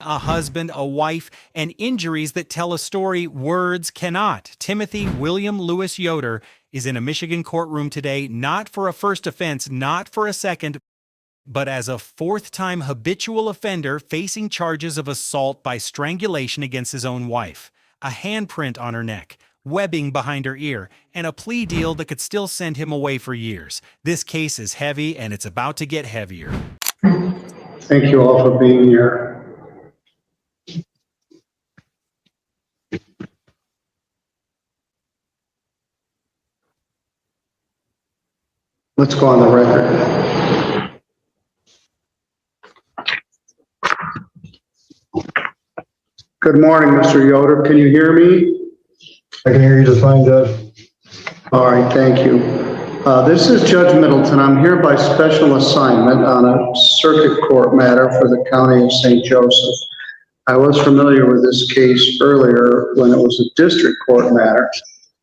a husband, a wife, and injuries that tell a story words cannot. Timothy William Lewis Yoder is in a Michigan courtroom today, not for a first offense, not for a second, but as a fourth-time habitual offender facing charges of assault by strangulation against his own wife, a handprint on her neck, webbing behind her ear, and a plea deal that could still send him away for years. This case is heavy, and it's about to get heavier. Thank you all for being here. Let's go on the record. Good morning, Mr. Yoder. Can you hear me? I can hear you just fine, Judge. All right, thank you. This is Judge Middleton. I'm here by special assignment on a circuit court matter for the County of St. Joseph. I was familiar with this case earlier when it was a district court matter.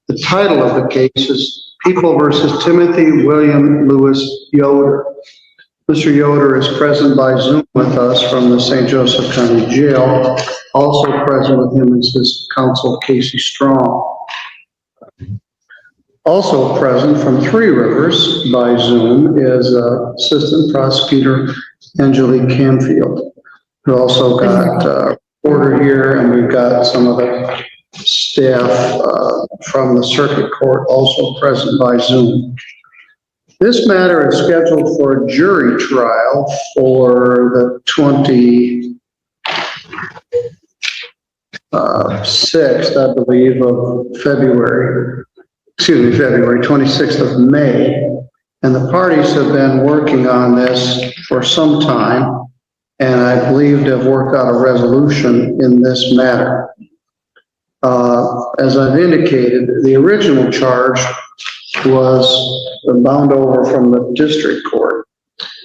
The title of the case is People versus Timothy William Lewis Yoder. Mr. Yoder is present by Zoom with us from the St. Joseph County Jail. Also present with him is his counsel, Casey Strong. Also present from Three Rivers by Zoom is Assistant Prosecutor Angelique Canfield. We also got a reporter here, and we've got some of the staff from the circuit court also present by Zoom. This matter is scheduled for a jury trial for the 26th, I believe, of February. February 26th of May. And the parties have been working on this for some time, and I believe to have worked out a resolution in this matter. As I've indicated, the original charge was bound over from the district court.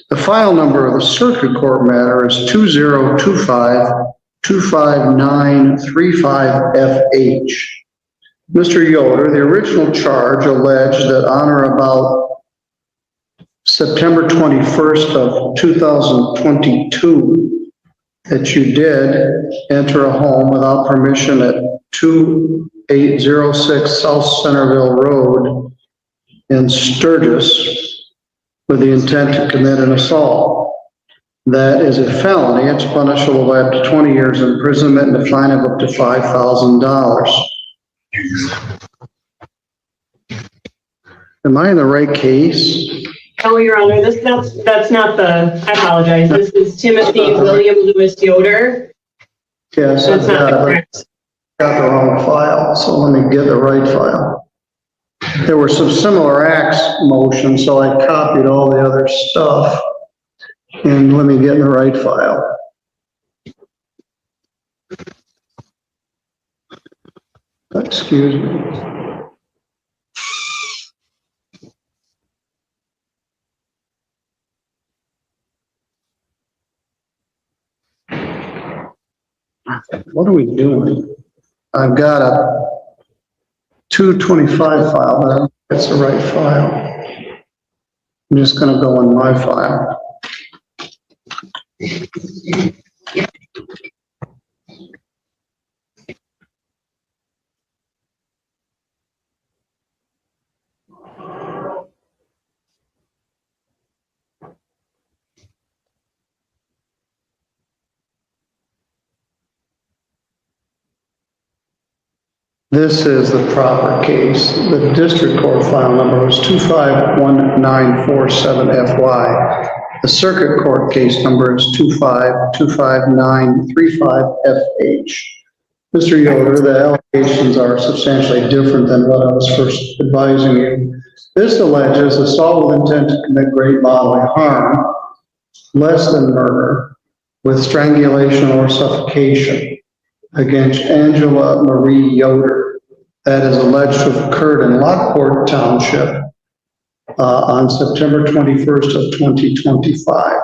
The file number of the circuit court matter is 2025-25935FH. Mr. Yoder, the original charge alleged that on or about September 21st of 2022, that you did enter a home without permission at 2806 South Centerville Road in Sturgis with the intent to commit an assault. That is a felony. It's punishable by up to 20 years imprisonment and a fine of up to $5,000. Am I in the right case? No, Your Honor, that's not the, I apologize. This is Timothy William Lewis Yoder. Yes, That's not correct. got the wrong file, so let me get the right file. There were some similar acts motions, so I copied all the other stuff. And let me get in the right file. Excuse me. What are we doing? I've got a 225 file, but I don't think it's the right file. I'm just going to go in my file. This is the proper case. The district court file number was 251947FY. The circuit court case number is 2525935FH. Mr. Yoder, the allegations are substantially different than what I was first advising you. This alleges assault with intent to commit great bodily harm, less than murder, with strangulation or suffocation against Angela Marie Yoder. That is alleged to have occurred in Lockport Township on September 21st of 2025.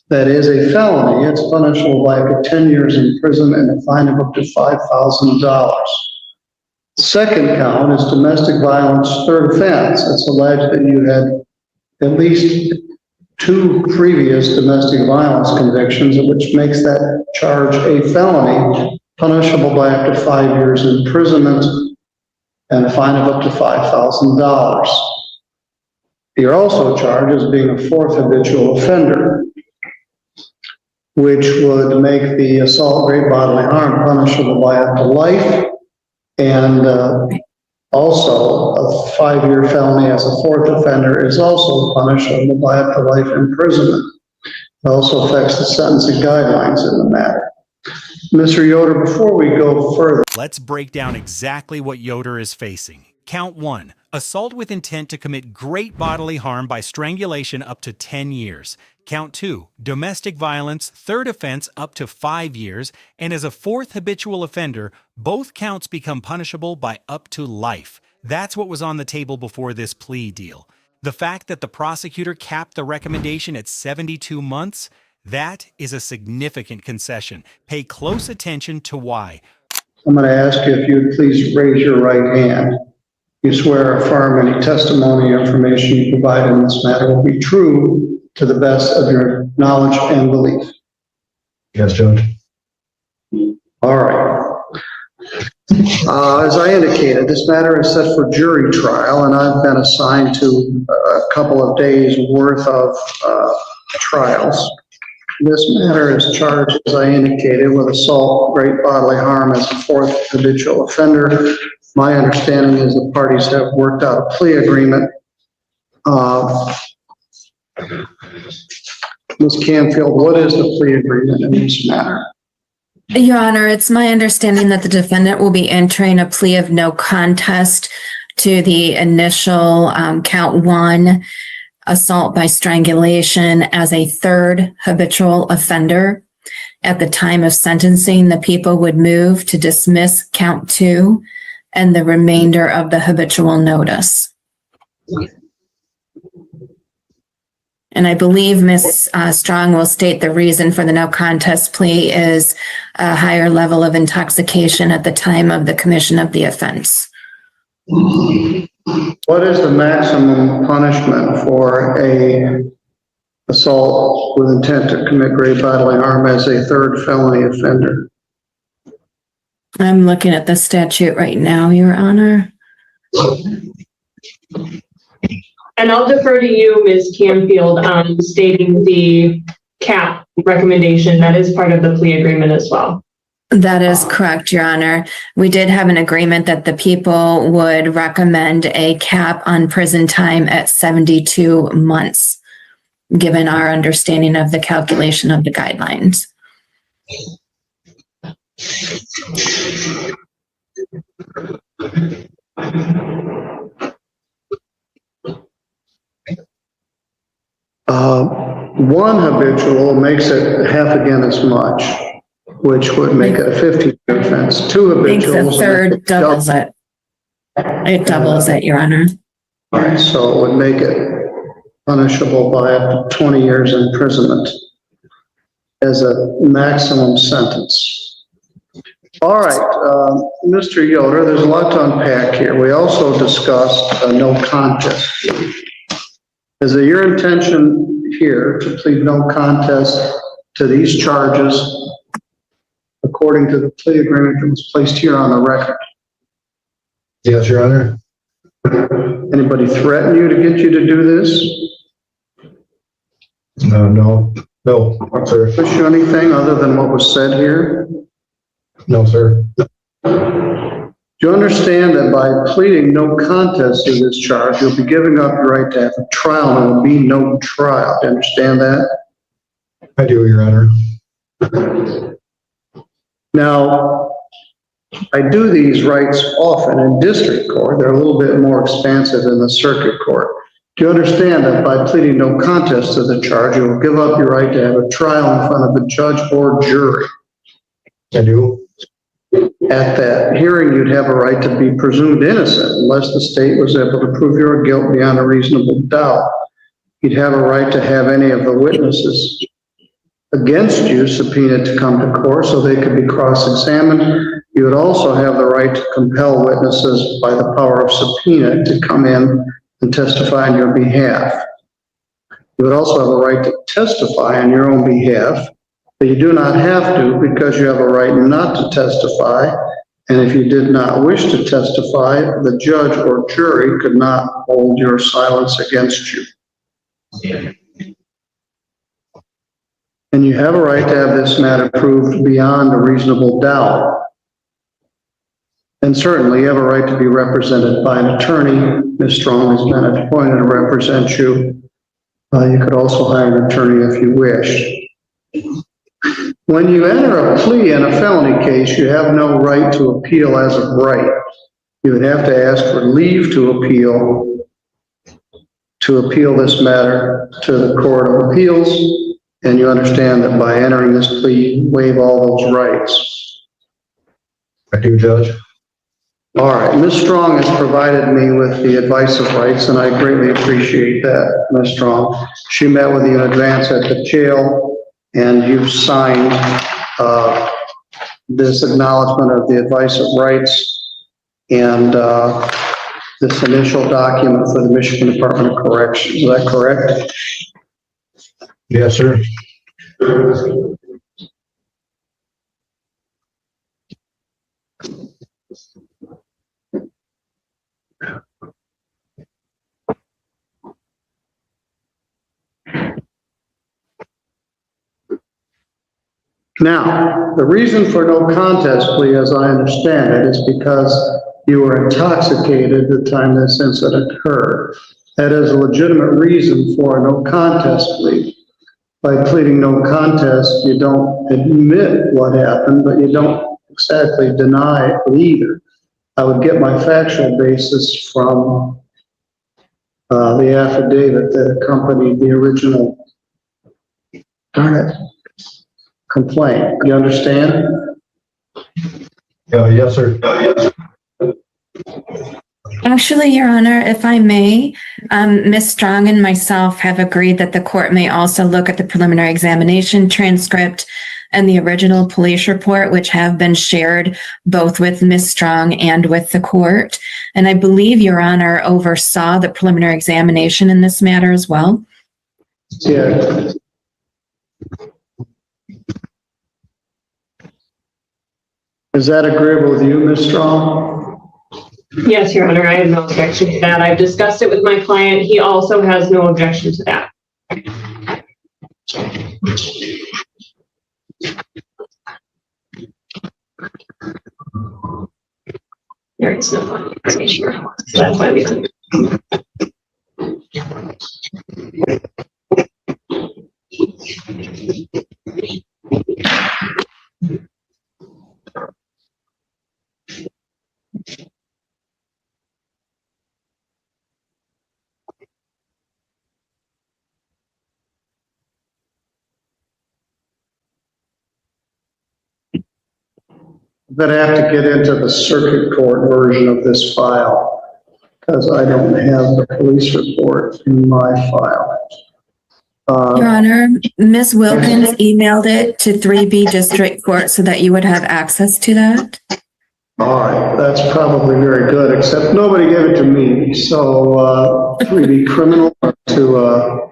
That is a felony. It's punishable by up to 10 years in prison and a fine of up to $5,000. The second count is domestic violence, third offense. It's alleged that you had at least 2 previous domestic violence convictions, which makes that charge a felony, punishable by up to 5 years imprisonment and a fine of up to $5,000. You're also charged as being a 4th habitual offender, which would make the assault, great bodily harm punishable by up to life, and also a 5-year felony as a 4th offender is also punishable by up to life imprisonment. It also affects the sentencing guidelines in the matter. Mr. Yoder, before we go further, Let's break down exactly what Yoder is facing. Count 1, assault with intent to commit great bodily harm by strangulation up to 10 years. Count 2, domestic violence, 3rd offense up to 5 years, and as a 4th habitual offender, both counts become punishable by up to life. That's what was on the table before this plea deal. The fact that the prosecutor capped the recommendation at 72 months, that is a significant concession. Pay close attention to why. I'm going to ask you if you would please raise your right hand. You swear or affirm any testimony or information you provide in this matter will be true to the best of your knowledge and belief. Yes, Judge. All right. As I indicated, this matter is set for jury trial, and I've been assigned to a couple of days worth of trials. This matter is charged, as I indicated, with assault, great bodily harm as a 4th habitual offender. My understanding is the parties have worked out a plea agreement. Ms. Canfield, what is the plea agreement in this matter? Your Honor, it's my understanding that the defendant will be entering a plea of no contest to the initial count 1, assault by strangulation as a 3rd habitual offender. At the time of sentencing, the people would move to dismiss count 2 and the remainder of the habitual notice. And I believe Ms. Strong will state the reason for the no contest plea is a higher level of intoxication at the time of the commission of the offense. What is the maximum punishment for a assault with intent to commit great bodily harm as a 3rd felony offender? I'm looking at the statute right now, Your Honor. And I'll defer to you, Ms. Canfield, stating the cap recommendation that is part of the plea agreement as well. That is correct, Your Honor. We did have an agreement that the people would recommend a cap on prison time at 72 months, given our understanding of the calculation of the guidelines. One habitual makes it half again as much, which would make it a 15-year offense. 2 I think habituals. the 3rd doubles it. It doubles it, Your Honor. All right, so it would make it punishable by up to 20 years imprisonment as a maximum sentence. All right, Mr. Yoder, there's a lot to unpack here. We also discussed a no contest plea. Is it your intention here to plead no contest to these charges according to the plea agreement that was placed here on the record? Yes, Your Honor. Anybody threaten you to get you to do this? No, sir. Push you anything other than what was said here? No, sir. Do you understand that by pleading no contest to this charge, you'll be giving up your right to have a trial and there will be no trial? Do you understand that? I do, Your Honor. Now, I do these rights often in district court. They're a little bit more expansive in the circuit court. Do you understand that by pleading no contest to the charge, you will give up your right to have a trial in front of a judge or jury? I do. At that hearing, you'd have a right to be presumed innocent unless the state was able to prove your guilt beyond a reasonable doubt. You'd have a right to have any of the witnesses against you subpoenaed to come to court so they could be cross-examined. You would also have the right to compel witnesses by the power of subpoena to come in and testify on your behalf. You would also have a right to testify on your own behalf, but you do not have to because you have a right not to testify. And if you did not wish to testify, the judge or jury could not hold your silence against you. And you have a right to have this matter proved beyond a reasonable doubt. And certainly you have a right to be represented by an attorney. Ms. Strong has been appointed to represent you. You could also hire an attorney if you wish. When you enter a plea in a felony case, you have no right to appeal as of right. You would have to ask for leave to appeal this matter to the Court of Appeals, and you understand that by entering this plea, you waive all those rights. I do, Judge. All right, Ms. Strong has provided me with the advice of rights, and I greatly appreciate that, Ms. Strong. She met with you in advance at the jail, and you've signed this acknowledgement of the advice of rights and this initial document for the Michigan Department of Corrections. Is that correct? Yes, sir. Now, the reason for no contest plea, as I understand it, is because you were intoxicated at the time this incident occurred. That is a legitimate reason for a no contest plea. By pleading no contest, you don't admit what happened, but you don't exactly deny it either. I would get my factual basis from the affidavit that accompanied the original complaint. You understand? Yes, sir. Actually, Your Honor, if I may, Ms. Strong and myself have agreed that the court may also look at the preliminary examination transcript and the original police report, which have been shared both with Ms. Strong and with the court. And I believe Your Honor oversaw the preliminary examination in this matter as well. Yeah. Is that agreeable with you, Ms. Strong? Yes, Your Honor, I have no objection to that. I've discussed it with my client. He also has no objection to that. There is no confrontation, so that's why we couldn't. I'm going to have to get into the circuit court version of this file because I don't have the police report in my file. Your Honor, Ms. Wilkins emailed it to 3B District Court so that you would have access to that. All right, that's probably very good, except nobody gave it to me. So 3B criminal to,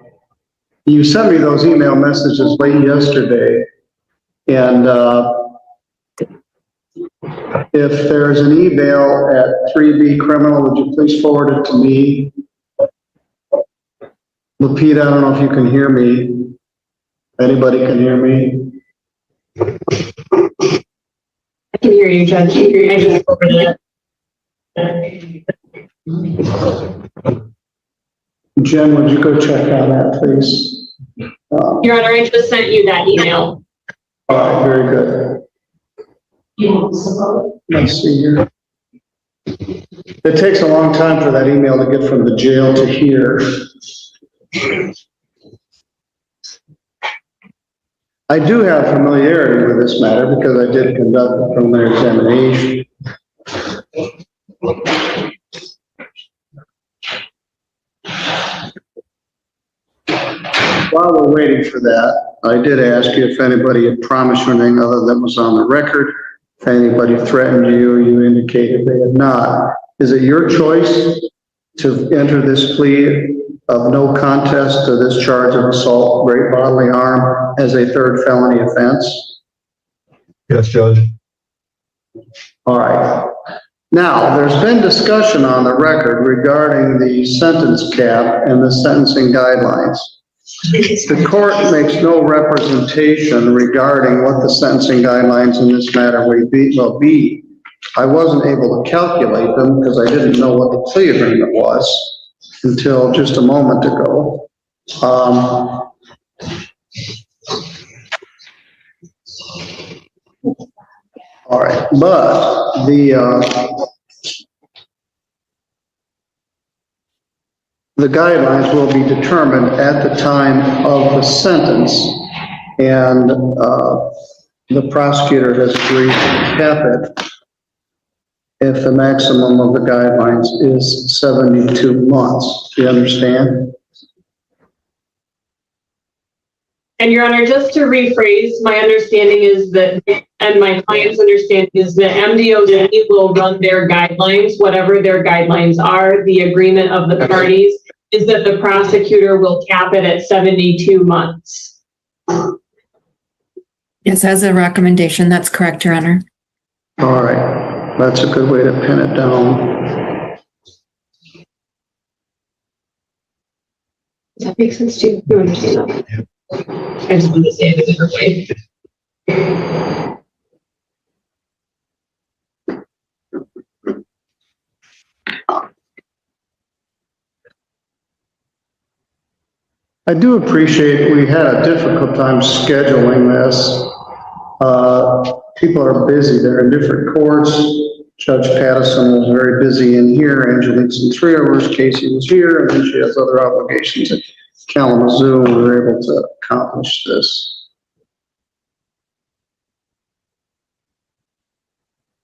you sent me those email messages late yesterday. And if there's an email at 3B criminal, would you please forward it to me? Lapita, I don't know if you can hear me. Anybody can hear me? I can hear you, Judge. I just forwarded it. Jen, would you go check on that, please? Your Honor, I just sent you that email. All right, very good. Let's see here. It takes a long time for that email to get from the jail to here. I do have familiarity with this matter because I did conduct a preliminary examination. While we're waiting for that, I did ask you if anybody had promised you anything other than was on the record. If anybody threatened you, you indicated they had not. Is it your choice to enter this plea of no contest to this charge of assault, great bodily harm as a third felony offense? Yes, Judge. All right. Now, there's been discussion on the record regarding the sentence cap and the sentencing guidelines. The court makes no representation regarding what the sentencing guidelines in this matter will be. I wasn't able to calculate them because I didn't know what the plea agreement was until just a moment ago. All right, but the guidelines will be determined at the time of the sentence, and the prosecutor has agreed to cap it if the maximum of the guidelines is 72 months. Do you understand? And Your Honor, just to rephrase, my understanding is that, and my client's understanding is that MDOC will run their guidelines, whatever their guidelines are. The agreement of the parties is that the prosecutor will cap it at 72 months. Yes, as a recommendation, that's correct, Your Honor. All right, that's a good way to pin it down. Does that make sense to you? You understand that? I just wanted to say it a different way. I do appreciate we had a difficult time scheduling this. People are busy. They're in different courts. Judge Pattison was very busy in here. Angelique's in 3 hours. Casey was here, and then she has other obligations at Kalamazoo. We were able to accomplish this.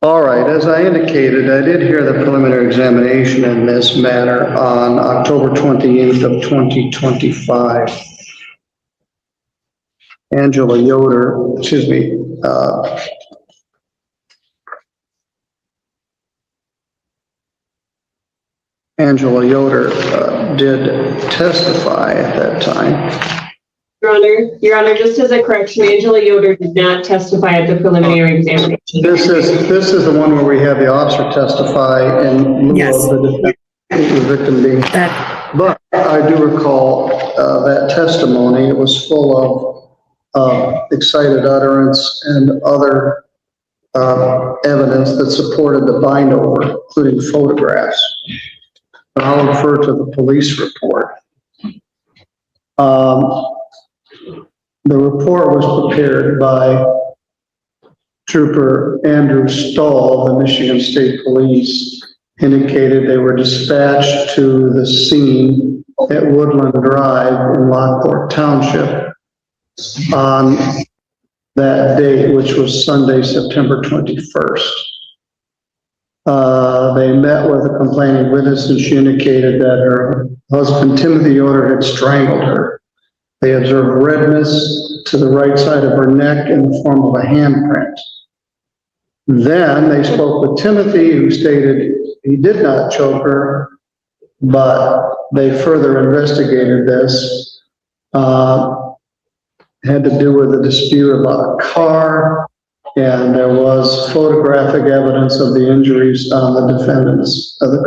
All right, as I indicated, I did hear the preliminary examination in this matter on October 28th of 2025. Angela Yoder, Angela Yoder did testify at that time. Your Honor, just as a correction, Angela Yoder did not testify at the preliminary examination. This is the one where we have the officer testify in lieu Yes. of the victim being. But I do recall that testimony. It was full of excited utterance and other evidence that supported the bind over, including photographs. I'll refer to the police report. The report was prepared by Trooper Andrew Stahl, the Michigan State Police, indicated they were dispatched to the scene at Woodland Drive in Lockport Township on that date, which was Sunday, September 21st. They met with a complaining witness, and she indicated that her husband, Timothy Yoder, had strangled her. They observed redness to the right side of her neck in the form of a handprint. Then they spoke with Timothy, who stated he did not choke her, but they further investigated this. Had to do with a dispute about a car, and there was photographic evidence of the injuries on the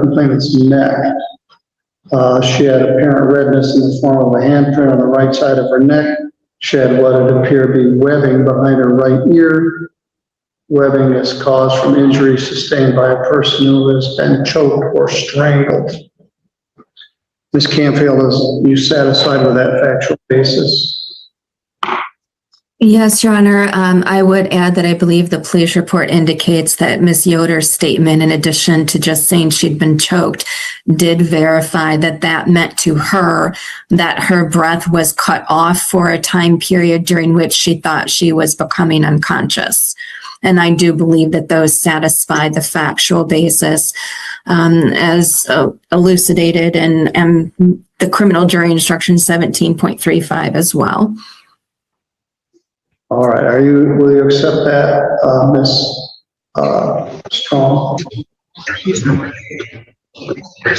complainant's neck. She had apparent redness in the form of a handprint on the right side of her neck. She had what it appeared to be webbing behind her right ear. Webbing is caused from injuries sustained by a person who has been choked or strangled. Ms. Canfield, are you satisfied with that factual basis? Yes, Your Honor. I would add that I believe the police report indicates that Ms. Yoder's statement, in addition to just saying she'd been choked, did verify that that meant to her that her breath was cut off for a time period during which she thought she was becoming unconscious. And I do believe that those satisfy the factual basis as elucidated in the criminal jury instruction 17.35 as well. All right, will you accept that, Ms. Strong?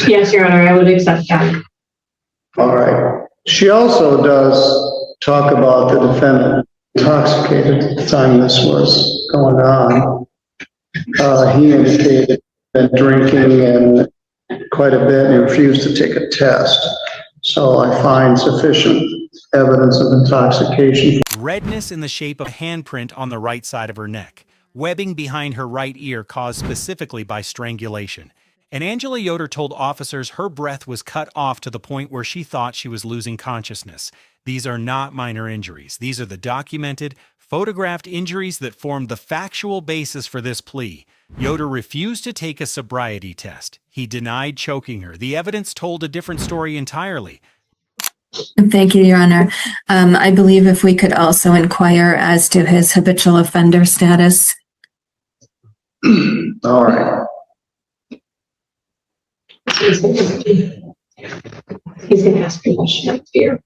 Yes, Your Honor, I would accept that. All right. She also does talk about the defendant intoxicated at the time this was going on. He indicated that drinking and quite a bit and refused to take a test. So I find sufficient evidence of intoxication. Redness in the shape of a handprint on the right side of her neck. Webbing behind her right ear caused specifically by strangulation. And Angela Yoder told officers her breath was cut off to the point where she thought she was losing consciousness. These are not minor injuries. These are the documented, photographed injuries that formed the factual basis for this plea. Yoder refused to take a sobriety test. He denied choking her. The evidence told a different story entirely. Thank you, Your Honor. I believe if we could also inquire as to his habitual offender status. All right. He's gonna ask for question here.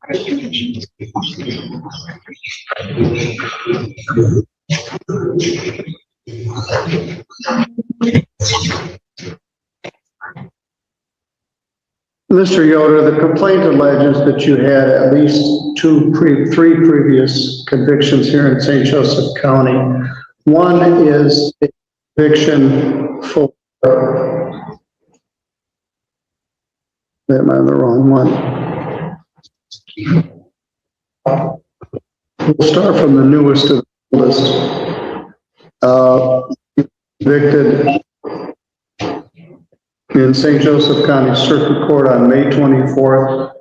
Mr. Yoder, the complaint alleges that you had at least three previous convictions here in St. Joseph County. One is a conviction for, am I the wrong one? We'll start from the newest of the list. Convicted in St. Joseph County Circuit Court on May 24th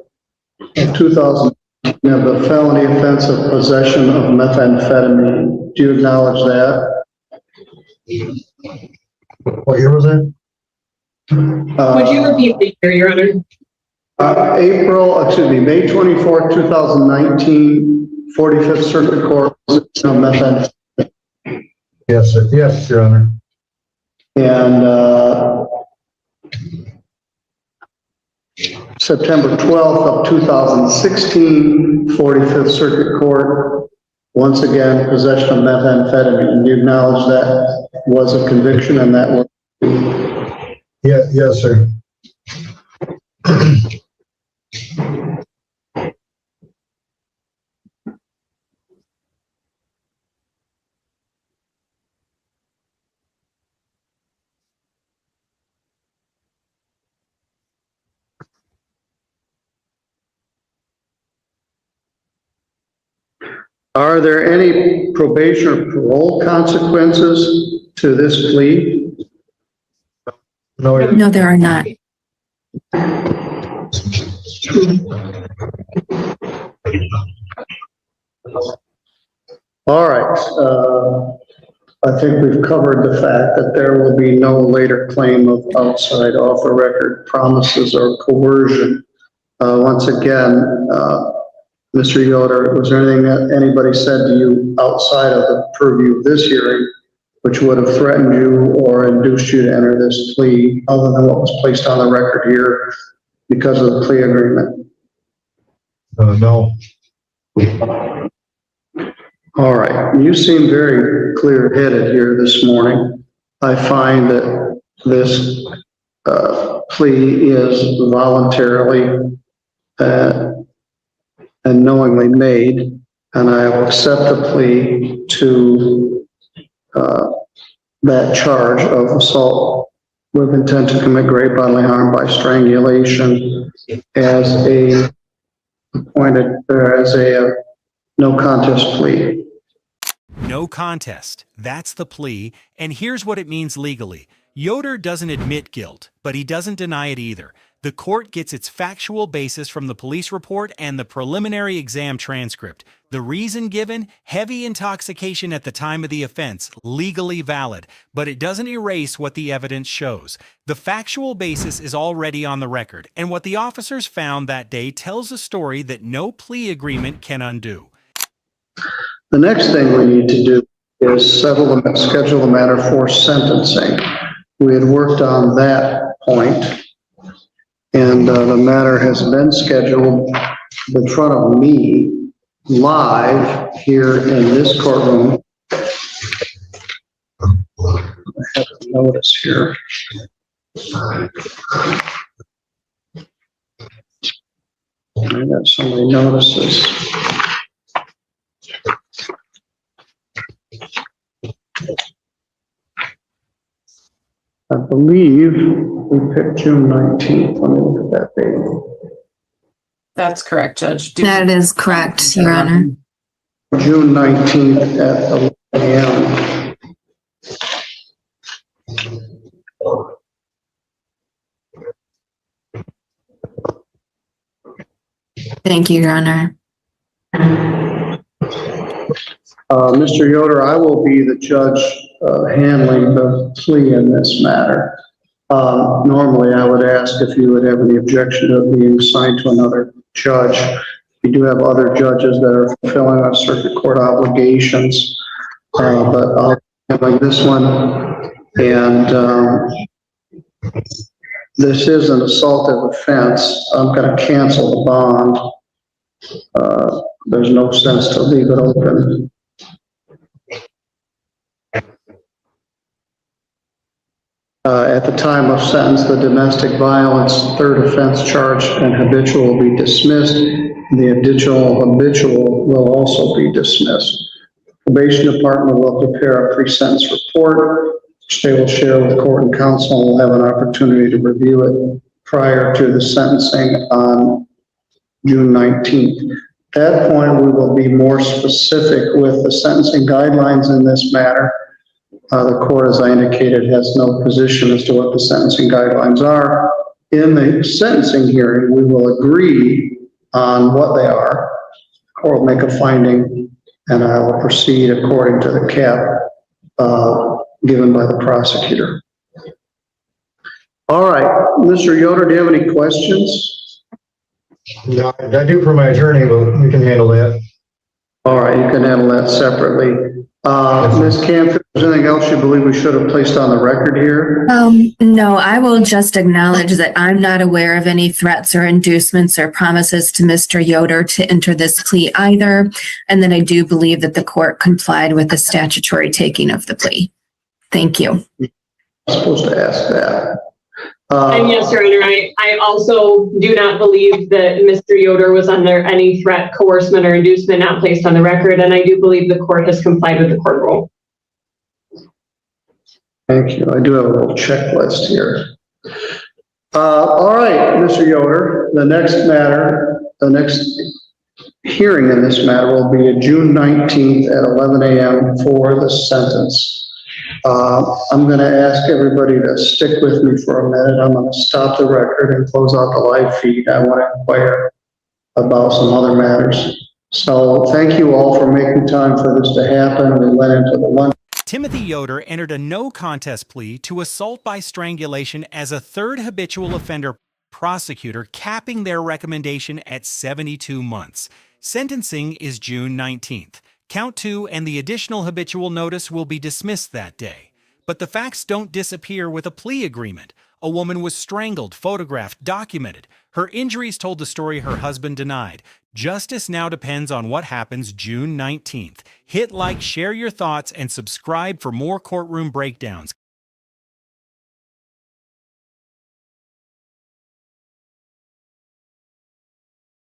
of 2000 of the felony offense of possession of methamphetamine. Do you acknowledge that? What year was that? Would you repeat the year, Your Honor? May 24th, 2019, 45th Circuit Court, methamphetamine. Yes, sir. Yes, Your Honor. And September 12th of 2016, 45th Circuit Court, once again, possession of methamphetamine. Do you acknowledge that was a conviction and that was? Yeah, yes, sir. Are there any probation or parole consequences to this plea? No, No, there are not. All right. I think we've covered the fact that there will be no later claim of outside off the record promises or coercion. Once again, Mr. Yoder, was there anything that anybody said to you outside of the purview of this hearing which would have threatened you or induced you to enter this plea other than what was placed on the record here because of the plea agreement? no. All right. You seem very clear-headed here this morning. I find that this plea is voluntarily and knowingly made, and I will accept the plea to that charge of assault with intent to commit great bodily harm by strangulation as a no contest plea. No contest. That's the plea, and here's what it means legally. Yoder doesn't admit guilt, but he doesn't deny it either. The court gets its factual basis from the police report and the preliminary exam transcript. The reason given, heavy intoxication at the time of the offense, legally valid, but it doesn't erase what the evidence shows. The factual basis is already on the record, and what the officers found that day tells a story that no plea agreement can undo. The next thing we need to do is schedule the matter for sentencing. We had worked on that point, and the matter has been scheduled in front of me live here in this courtroom. I have a notice here. I got so many notices. I believe we picked June 19th. Let me look at that date. That's correct, Judge. That is correct, Your Honor. June 19th at 11 a.m. Thank you, Your Honor. Mr. Yoder, I will be the judge handling the plea in this matter. Normally, I would ask if you would have any objection to it being assigned to another judge. We do have other judges that are fulfilling our circuit court obligations, but I'll handle this one. And this is an assaultive offense. I'm going to cancel the bond. There's no sense to leave it open. At the time of sentence, the domestic violence third offense charge and habitual will be dismissed. The additional habitual will also be dismissed. Probation department will prepare a pre-sentence report, which they will share with court and counsel, and will have an opportunity to review it prior to the sentencing on June 19th. At that point, we will be more specific with the sentencing guidelines in this matter. The court, as I indicated, has no position as to what the sentencing guidelines are. In the sentencing hearing, we will agree on what they are. The court will make a finding, and I will proceed according to the cap given by the prosecutor. All right, Mr. Yoder, do you have any questions? No, I do for my attorney, but we can handle that. All right, you can handle that separately. Ms. Camp, if there's anything else you believe we should have placed on the record here? No, I will just acknowledge that I'm not aware of any threats or inducements or promises to Mr. Yoder to enter this plea either. And then I do believe that the court complied with the statutory taking of the plea. Thank you. I'm supposed to ask that. And yes, Your Honor, I also do not believe that Mr. Yoder was under any threat, coercion, or inducement not placed on the record, and I do believe the court has complied with the court rule. Thank you. I do have a little checklist here. All right, Mr. Yoder, the next hearing in this matter will be June 19th at 11 a.m. for the sentence. I'm going to ask everybody to stick with me for a minute. I'm going to stop the record and close out the live feed. I want to inquire about some other matters. So thank you all for making time for this to happen. We went into the one. Timothy Yoder entered a no contest plea to assault by strangulation as a third habitual offender, prosecutor capping their recommendation at 72 months. Sentencing is June 19th. Count 2 and the additional habitual notice will be dismissed that day. But the facts don't disappear with a plea agreement. A woman was strangled, photographed, documented. Her injuries told the story her husband denied. Justice now depends on what happens June 19th. Hit like, share your thoughts, and subscribe for more courtroom breakdowns.